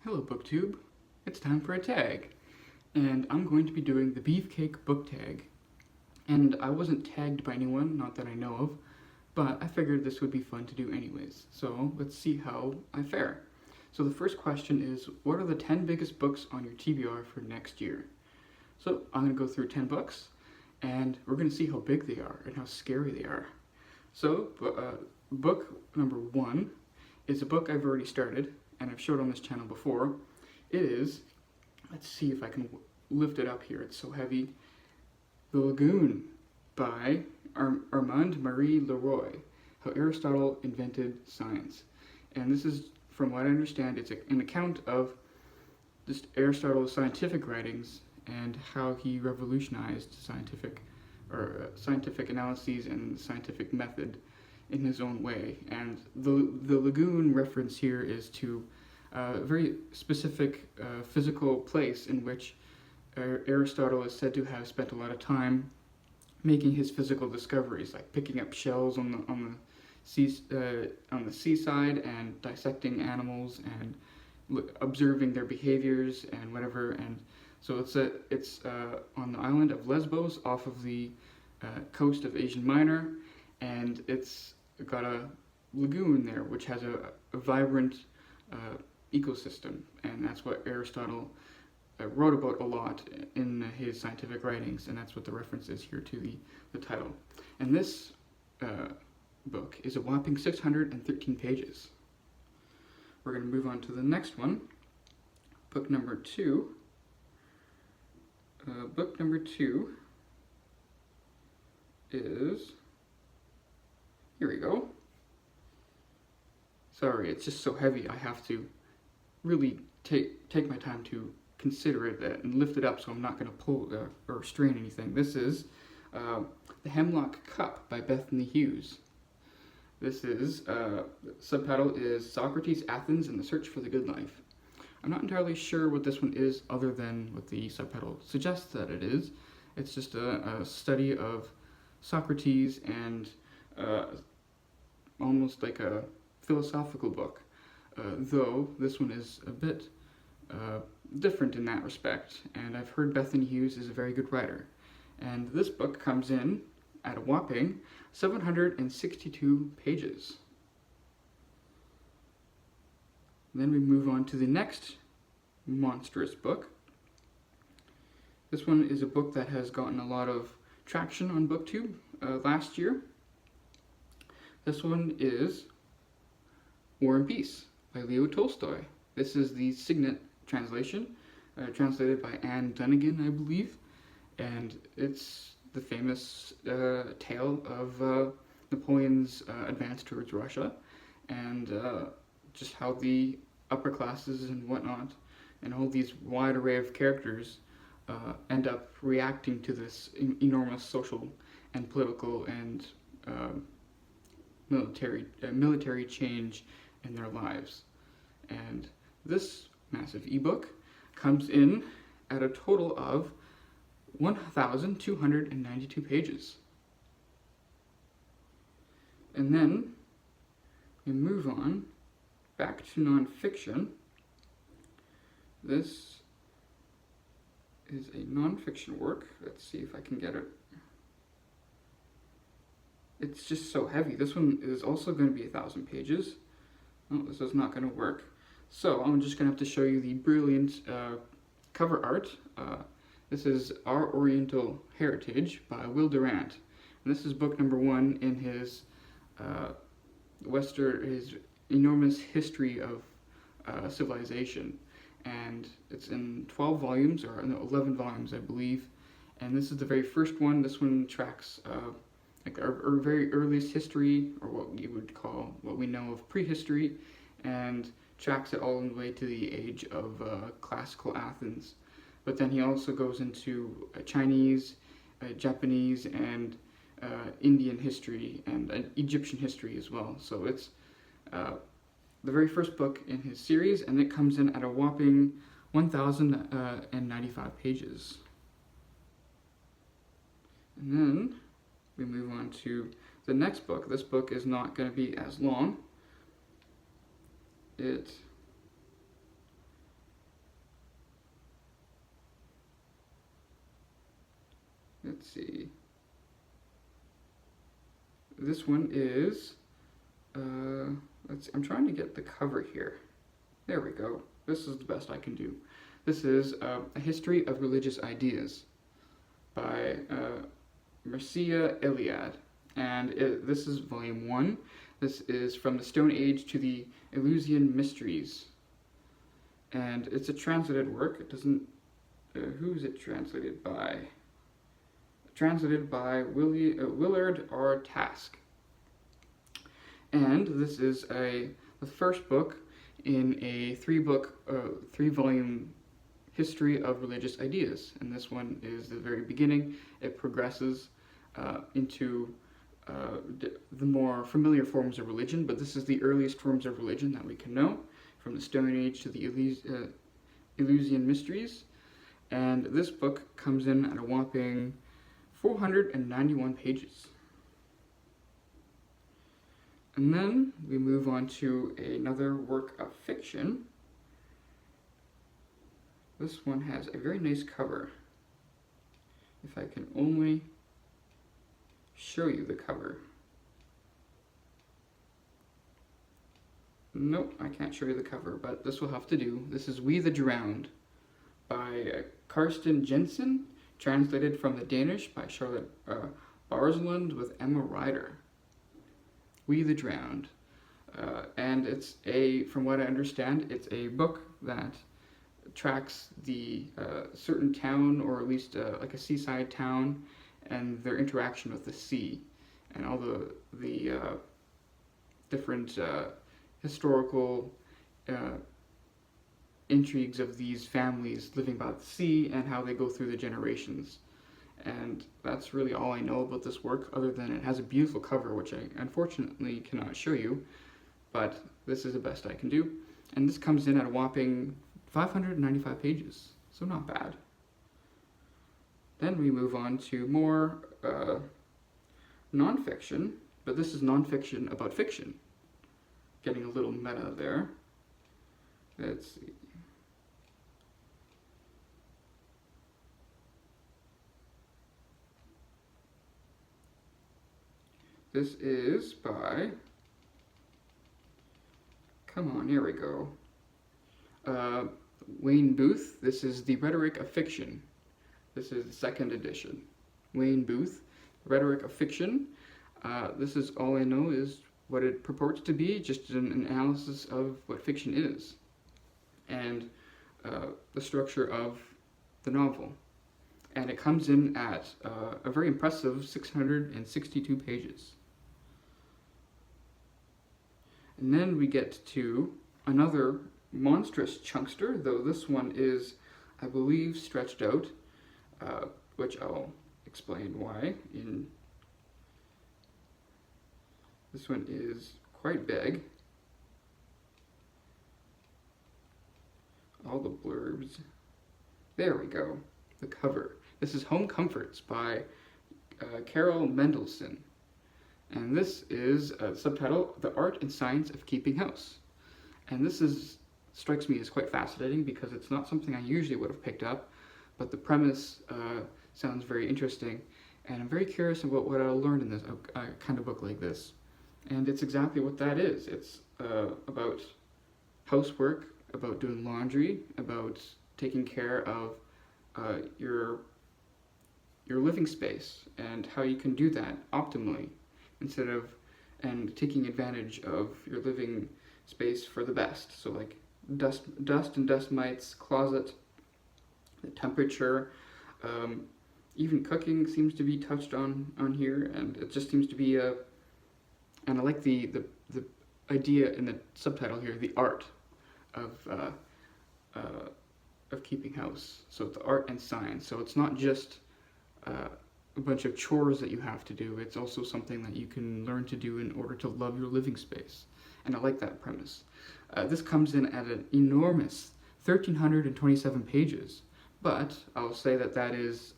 Hello BookTube, it's time for a tag, and I'm going to be doing the Beefcake book tag. And I wasn't tagged by anyone, not that I know of, but I figured this would be fun to do anyways, so let's see how I fare. So the first question is, what are the 10 biggest books on your TBR for next year? So I'm going to go through 10 books, and we're going to see how big they are and how scary they are. So book number 1 is a book I've already started, and I've showed on this channel before. It is, let's see if I can lift it up here, it's so heavy, The Lagoon by Armand Marie Leroy, How Aristotle Invented Science. And this is, from what I understand, it's an account of just Aristotle's scientific writings and how he revolutionized scientific analyses and scientific method in his own way. And the lagoon reference here is to a very specific physical place in which Aristotle is said to have spent a lot of time making his physical discoveries, like picking up shells on the seaside and dissecting animals and observing their behaviors and whatever. And so it's on the island of Lesbos, off of the coast of Asia Minor, and it's got a lagoon there which has a vibrant ecosystem, and that's what Aristotle wrote about a lot in his scientific writings, and that's what the reference is here to the title. And this book is a whopping 613 pages. We're going to move on to the next one, book number 2. Book number 2 is, here we go. Sorry, it's just so heavy, I have to really take my time to consider it and lift it up so I'm not going to pull or strain anything. This is The Hemlock Cup by Bethany Hughes. This is, subtitle is Socrates, Athens, and the Search for the Good Life. I'm not entirely sure what this one is other than what the subtitle suggests that it is. It's just a study of Socrates and almost like a philosophical book, though this one is a bit different in that respect, and I've heard Bethany Hughes is a very good writer. And this book comes in at a whopping 762 pages. Then we move on to the next monstrous book. This one is a book that has gotten a lot of traction on BookTube last year. This one is War and Peace by Leo Tolstoy. This is the Signet translation, translated by Anne Dunnigan, I believe, and it's the famous tale of Napoleon's advance towards Russia, and just how the upper classes and whatnot, and all these wide array of characters end up reacting to this enormous social and political and military change in their lives. And this massive ebook comes in at a total of 1,292 pages. And then we move on back to nonfiction. This is a nonfiction work. Let's see if I can get it. It's just so heavy. This one is also going to be 1,000 pages. Oh, this is not going to work. So I'm just going to have to show you the brilliant cover art. This is Our Oriental Heritage by Will Durant. And this is book number 1 in his his enormous history of civilization. And it's in 12 volumes, or no, 11 volumes, I believe. And this is the very first one. This one tracks like our very earliest history, or what you would call, what we know of prehistory, and tracks it all the way to the age of classical Athens. But then he also goes into Chinese, Japanese, and Indian history, and Egyptian history as well. So it's the very first book in his series, and it comes in at a whopping 1,095 pages. And then we move on to the next book. This book is not going to be as long. It let's see. This one is, I'm trying to get the cover here. There we go. This is the best I can do. This is A History of Religious Ideas by Mircea Eliade. And this is volume 1. This is From the Stone Age to the Eleusinian Mysteries. And it's a translated work. It doesn't... who is it translated by? Translated by Willard R. Task. And this is the first book in a three-volume history of religious ideas. And this one is the very beginning. It progresses into the more familiar forms of religion, but this is the earliest forms of religion that we can know, from the Stone Age to the Eleusinian Mysteries. And this book comes in at a whopping 491 pages. And then we move on to another work of fiction. This one has a very nice cover. If I can only show you the cover. Nope, I can't show you the cover, but this will have to do. This is We the Drowned by Karsten Jensen, translated from the Danish by Charlotte Barsland with Emma Ryder. We the Drowned. And it's from what I understand, it's a book that tracks the certain town, or at least like a seaside town, and their interaction with the sea, and all the different historical intrigues of these families living by the sea, and how they go through the generations. And that's really all I know about this work, other than it has a beautiful cover, which I unfortunately cannot show you, but this is the best I can do. And this comes in at a whopping 595 pages, so not bad. Then we move on to more non-fiction, but this is non-fiction about fiction. Getting a little meta there. Let's see. This is by, come on, here we go. Wayne Booth. This is The Rhetoric of Fiction. This is the second edition. Wayne Booth, Rhetoric of Fiction. This is all I know is what it purports to be, just an analysis of what fiction is, and the structure of the novel. And it comes in at a very impressive 662 pages. And then we get to another monstrous chunkster, though this one is, I believe, stretched out, which I'll explain why. This one is quite big. All the blurbs. There we go. The cover. This is Home Comforts by Carol Mendelsohn. And this is a subtitle, The Art and Science of Keeping House. And this strikes me as quite fascinating, because it's not something I usually would have picked up, but the premise sounds very interesting, and I'm very curious about what I'll learn in this kind of book like this. And it's exactly what that is. It's about housework, about doing laundry, about taking care of your living space, and how you can do that optimally, and taking advantage of your living space for the best. So like dust and dust mites, closet, the temperature, even cooking seems to be touched on here, and it just seems to be and I like the idea in the subtitle here, the art of keeping house. So the art and science. So it's not just a bunch of chores that you have to do. It's also something that you can learn to do in order to love your living space. And I like that premise. This comes in at an enormous 1,327 pages, but I'll say that is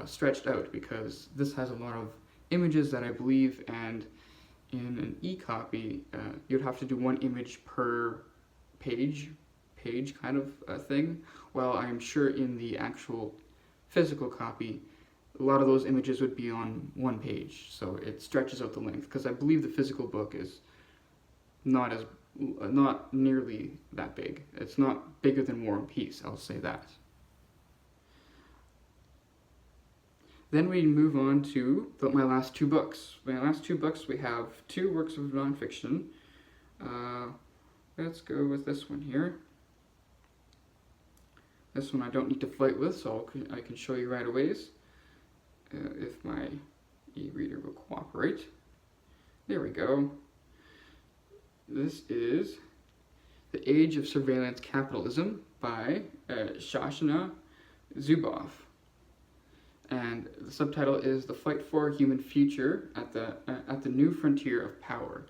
stretched out, because this has a lot of images that I believe, and in an e-copy, you'd have to do one image per page kind of thing, while I'm sure in the actual physical copy, a lot of those images would be on one page, so it stretches out the length, because I believe the physical book is not nearly that big. It's not bigger than War and Peace, I'll say that. Then we move on to my last two books. My last two books, we have two works of nonfiction. Let's go with this one here. This one I don't need to fight with, so I can show you right away if my e-reader will cooperate. There we go. This is The Age of Surveillance Capitalism by Shoshana Zuboff. And the subtitle is The Fight for a Human Future at the New Frontier of Power.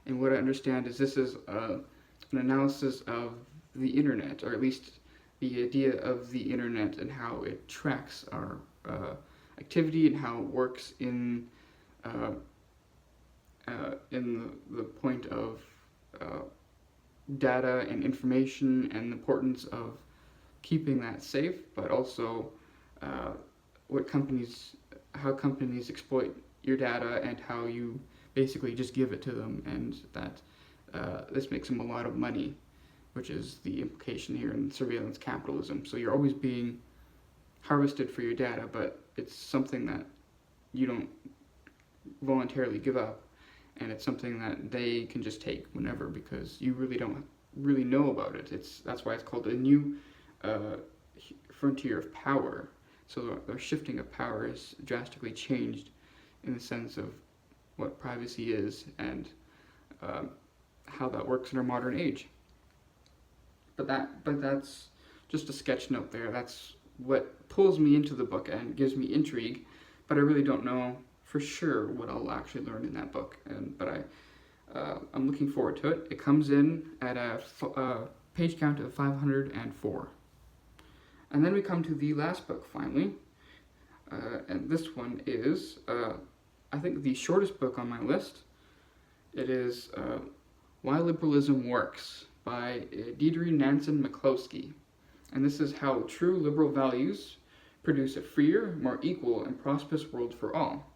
And what I understand is this is an analysis of the internet, or at least the idea of the internet and how it tracks our activity and how it works in the point of data and information, and the importance of keeping that safe, but also how companies exploit your data and how you basically just give it to them, and that this makes them a lot of money, which is the implication here in surveillance capitalism. So you're always being harvested for your data, but it's something that you don't voluntarily give up, and it's something that they can just take whenever, because you really don't really know about it. That's why it's called a new frontier of power. So the shifting of power is drastically changed in the sense of what privacy is and how that works in our modern age. But that's just a sketch note there. That's what pulls me into the book and gives me intrigue, but I really don't know for sure what I'll actually learn in that book. But I'm looking forward to it. It comes in at a page count of 504. And then we come to the last book, finally. And this one is, I think, the shortest book on my list. It is Why Liberalism Works by Deirdre Nansen McCloskey. And this is how true liberal values produce a freer, more equal, and prosperous world for all.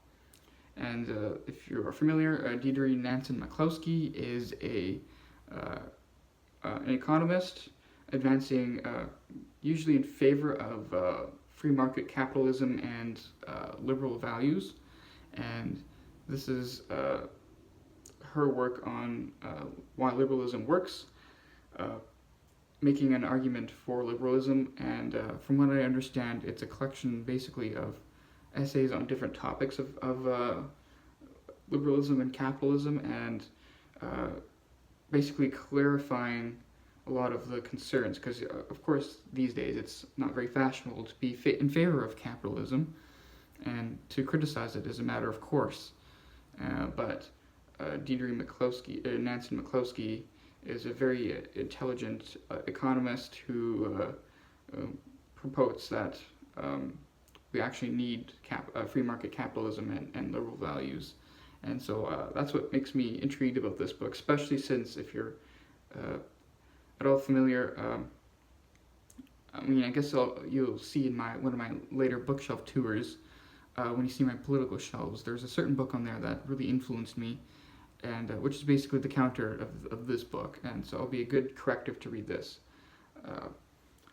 And if you're familiar, Deirdre Nansen McCloskey is an economist advancing usually in favor of free market capitalism and liberal values. And this is her work on Why Liberalism Works, making an argument for liberalism. And from what I understand, it's a collection basically of essays on different topics of liberalism and capitalism, and basically clarifying a lot of the concerns, because of course these days it's not very fashionable to be in favor of capitalism, and to criticize it is a matter of course. But Deirdre Nansen McCloskey is a very intelligent economist who promotes that we actually need free market capitalism and liberal values. And so that's what makes me intrigued about this book, especially since if you're at all familiar, I guess you'll see in one of my later bookshelf tours, when you see my political shelves, there's a certain book on there that really influenced me, and which is basically the counter of this book, and so it'll be a good corrective to read this.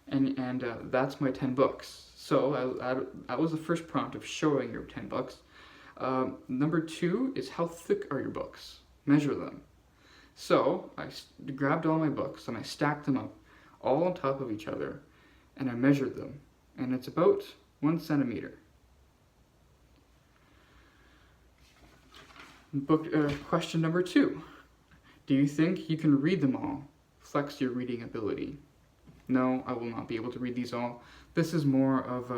And that's my 10 books. So that was the first prompt of showing your 10 books. Number 2 is how thick are your books? Measure them. So I grabbed all my books and I stacked them up all on top of each other, and I measured them, and it's about 1 centimeter. Question number 2. Do you think you can read them all? Flex your reading ability. No, I will not be able to read these all. This is more of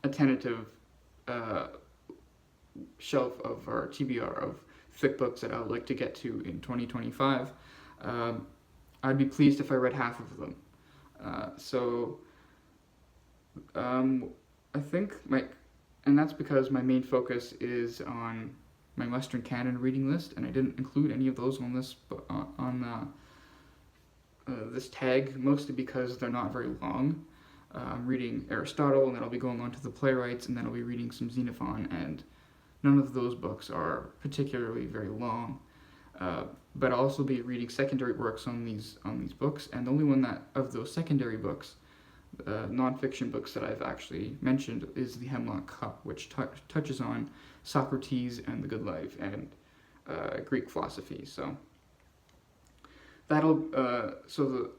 a tentative shelf of our TBR of thick books that I would like to get to in 2025. I'd be pleased if I read half of them. I think and that's because my main focus is on my Western Canon reading list, and I didn't include any of those on this this tag, mostly because they're not very long. I'm reading Aristotle, and then I'll be going on to the playwrights, and then I'll be reading some Xenophon, and none of those books are particularly very long. But I'll also be reading secondary works on these books, and the only one that of those secondary books, nonfiction books that I've actually mentioned, is the Hemlock Cup, which touches on Socrates and the good life and Greek philosophy. So that'll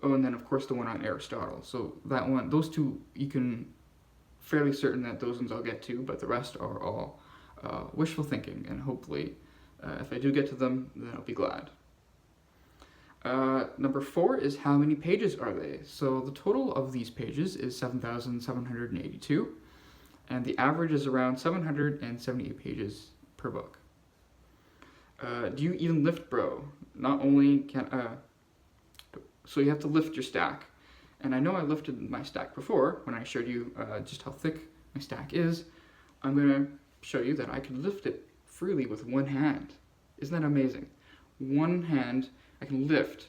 and then of course the one on Aristotle. So that one, those two, you can fairly certain that those ones I'll get to, but the rest are all wishful thinking, and hopefully if I do get to them, then I'll be glad. Number 4 is how many pages are they? So the total of these pages is 7,782, and the average is around 778 pages per book. Do you even lift, bro? Not only so you have to lift your stack, and I know I lifted my stack before when I showed you just how thick my stack is. I'm gonna show you that I can lift it freely with one hand. Isn't that amazing? One hand, I can lift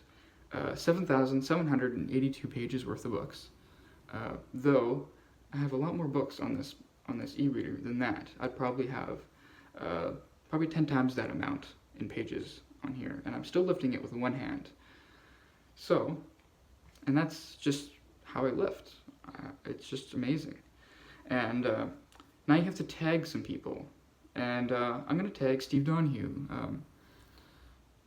7,782 pages worth of books. Though I have a lot more books on this e-reader than that. I'd probably have probably 10 times that amount in pages on here, and I'm still lifting it with one hand. So, and that's just how I lift. It's just amazing. And now you have to tag some people. And I'm going to tag Steve Donahue.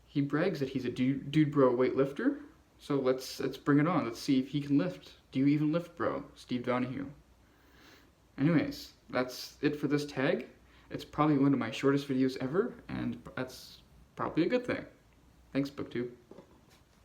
He brags that he's a dude bro weightlifter. So let's bring it on. Let's see if he can lift. Do you even lift, bro? Steve Donahue. Anyways, that's it for this tag. It's probably one of my shortest videos ever, and that's probably a good thing. Thanks, BookTube.